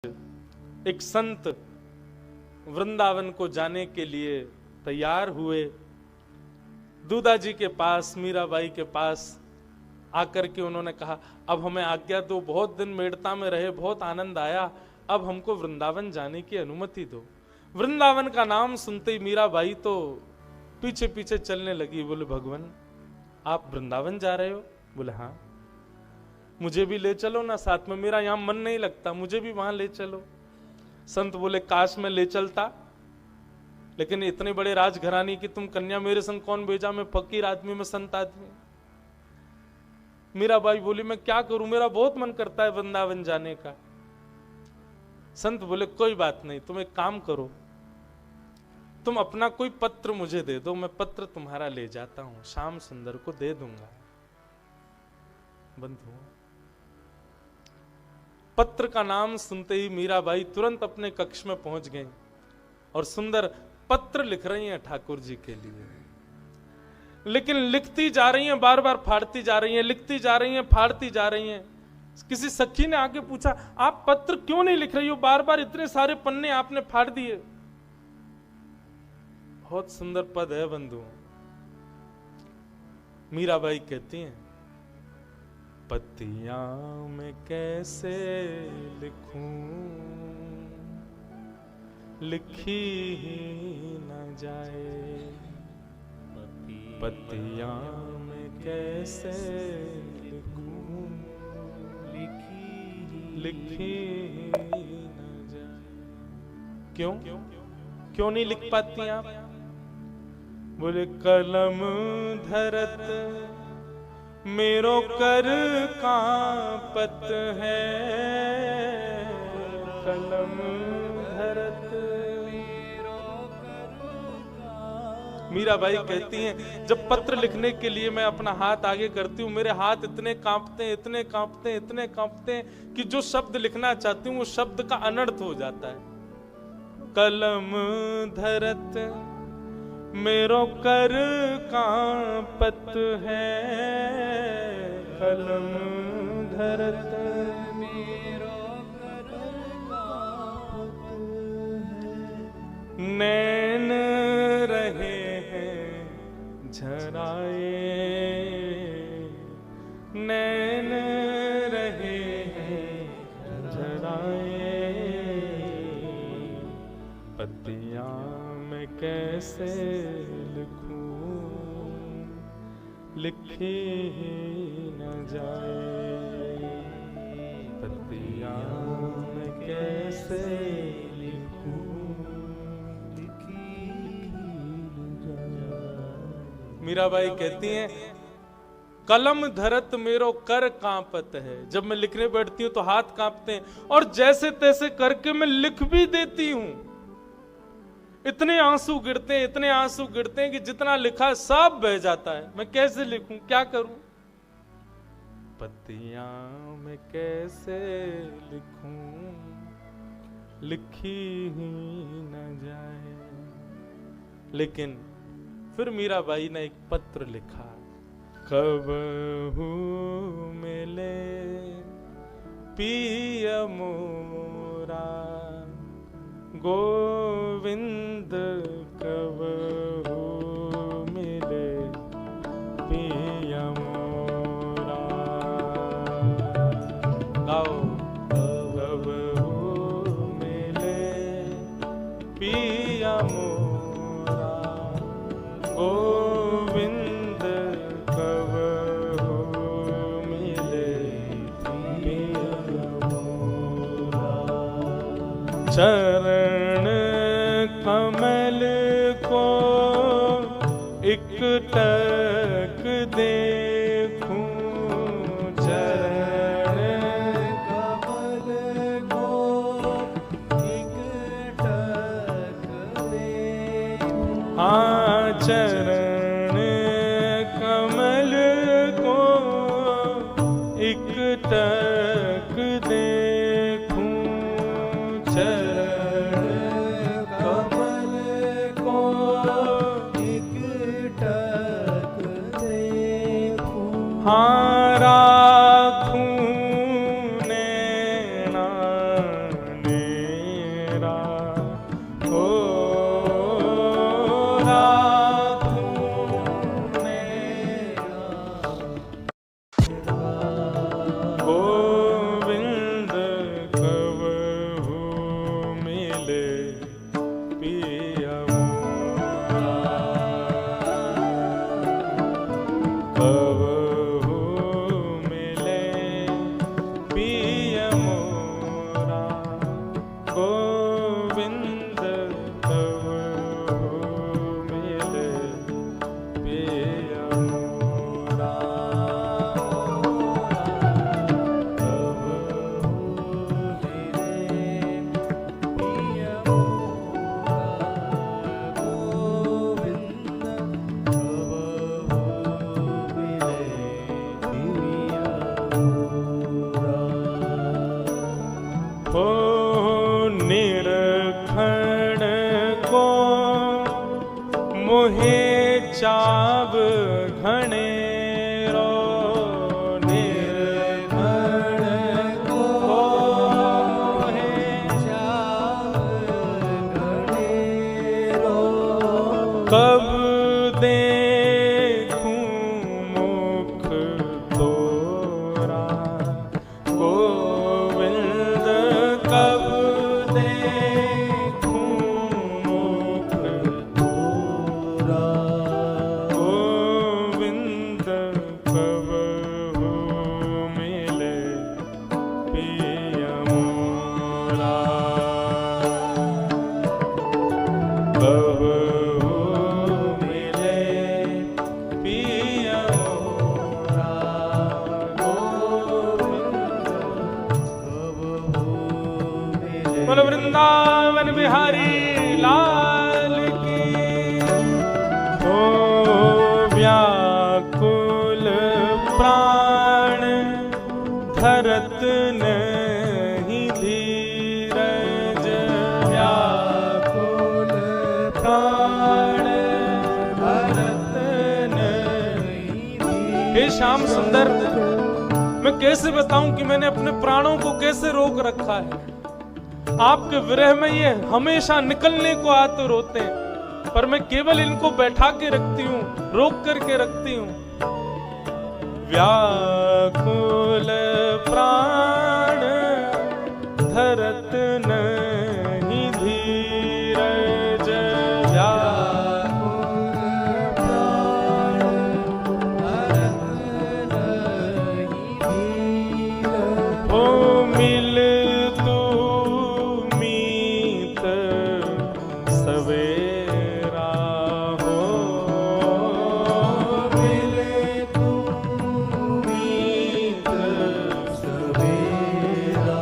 एक संत वृंदावन को जाने के लिए तैयार हुए। दूधा जी के पास, मीराबाई के पास आकर के उन्होंने कहा, अब हमें आज्ञा दो, बहुत दिन मेड़ता में रहे, बहुत आनंद आया, अब हमको वृंदावन जाने की अनुमति दो। वृंदावन का नाम सुनते ही मीराबाई तो पीछे पीछे चलने लगी। बोले, भगवान आप वृंदावन जा रहे हो? बोले हाँ। मुझे भी ले चलो ना साथ में, मेरा यहां मन नहीं लगता, मुझे भी वहां ले चलो। संत बोले, काश में ले चलता, लेकिन इतने बड़े राजघराने की तुम कन्या मेरे संग कौन भेजा? मैं फकीर आदमी, मैं संत आदमी। मीराबाई बोली, मैं क्या करूं, मेरा बहुत मन करता है वृंदावन जाने का। संत बोले, कोई बात नहीं, तुम एक काम करो, तुम अपना कोई पत्र मुझे दे दो, मैं पत्र तुम्हारा ले जाता हूं, श्याम सुंदर को दे दूंगा। बंधु, पत्र का नाम सुनते ही मीराबाई तुरंत अपने कक्ष में पहुंच गई और सुंदर पत्र लिख रही हैं ठाकुर जी के लिए। लेकिन लिखती जा रही हैं, बार बार फाड़ती जा रही हैं, लिखती जा रही हैं, फाड़ती जा रही हैं। किसी सखी ने आके पूछा, आप पत्र क्यों नहीं लिख रही हो, बार बार इतने सारे पन्ने आपने फाड़ दिए। बहुत सुंदर पद है बंधु। मीराबाई कहती हैं, पत्तियां मैं कैसे लिखूं, लिखी ही न जाए, पत्तियां मैं कैसे लिखूं, लिखी ही न जाए। क्यों क्यों नहीं लिख पाती आप? बोले, कलम धरत मेरो कर कांपत है, कलम धरत मेरो कर कांपत। मीराबाई कहती हैं, जब पत्र लिखने के लिए मैं अपना हाथ आगे करती हूँ, मेरे हाथ इतने कांपते हैं, इतने कांपते हैं, इतने कांपते हैं कि जो शब्द लिखना चाहती हूँ वो शब्द का अनर्थ हो जाता है। कलम धरत मेरो कर कांपत है, कलम धरत मेरो कर कांपत है। नैन रहे हैं झराए, नैन रहे हैं झराए, पत्तियां मैं कैसे लिखूं, लिखी ही न जाए, पत्तियां मैं कैसे लिखूं, लिखी ही न जाए। मीराबाई कहती हैं, कलम धरत मेरो कर कांपत है। जब मैं लिखने बैठती हूं तो हाथ कांपते हैं और जैसे तैसे करके मैं लिख भी देती हूं। इतने आंसू गिरते हैं, इतने आंसू गिरते हैं कि जितना लिखा सब बह जाता है। मैं कैसे लिखूं, क्या करूं? पत्तियां मैं कैसे लिखूं, लिखी ही न जाए। लेकिन फिर मीराबाई ने एक पत्र लिखा, कबहू मिले पिय मोरा, गोविंद कबहू मिले पिया मोरा। गाओ, कबहू मिले पिया मोरा, गोविंद कबहू मिले पिया मोरा। चरण कमल को एकटक देखूं, चरण कमल को एकटक देखूं। हाँ, चरण कमल को एकटक देखूं, चरण कमल को एकटक देखूं। हाँ, राखूं नैना ने हो निरखण को मोहे चाव घणे रो, निरखण को मोहे चाव घणे रो, कब देखूं मुख तोरा गोविंद, कब देखूं मुख तोरा गोविंद, कब हो मिले पिय मोरा, कब हो मिले पिय मोरा गोविंद, कब हो मिले। बोलो वृंदावन बिहारी लाल की। ओ व्याकुल प्राण धरत नहीं धीरज, व्याकुल प्राण धरत नहीं धीरज। हे श्याम सुंदर, मैं कैसे बताऊं कि मैंने अपने प्राणों को कैसे रोक रखा है। आपके विरह में ये हमेशा निकलने को आतुर होते हैं, पर मैं केवल इनको बैठा के रखती हूँ, रोक करके रखती हूँ। व्याकुल प्राण धरत नहीं धीरज, व्याकुल प्राण धरत नहीं धीरज। ओ मिल तू मीत सवेरा हो, मिले तू मीत सवेरा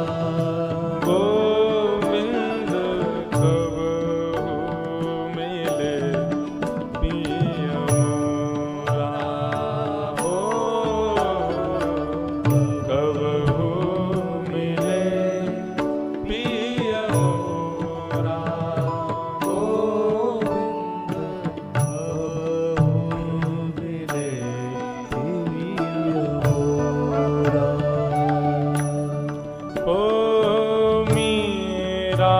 गोविंद, कब हो मिले पिय मोरा हो, कब हो मिले पिय मोरा गोविंद, कब हो मिले पिय मोरा। ओ मीरा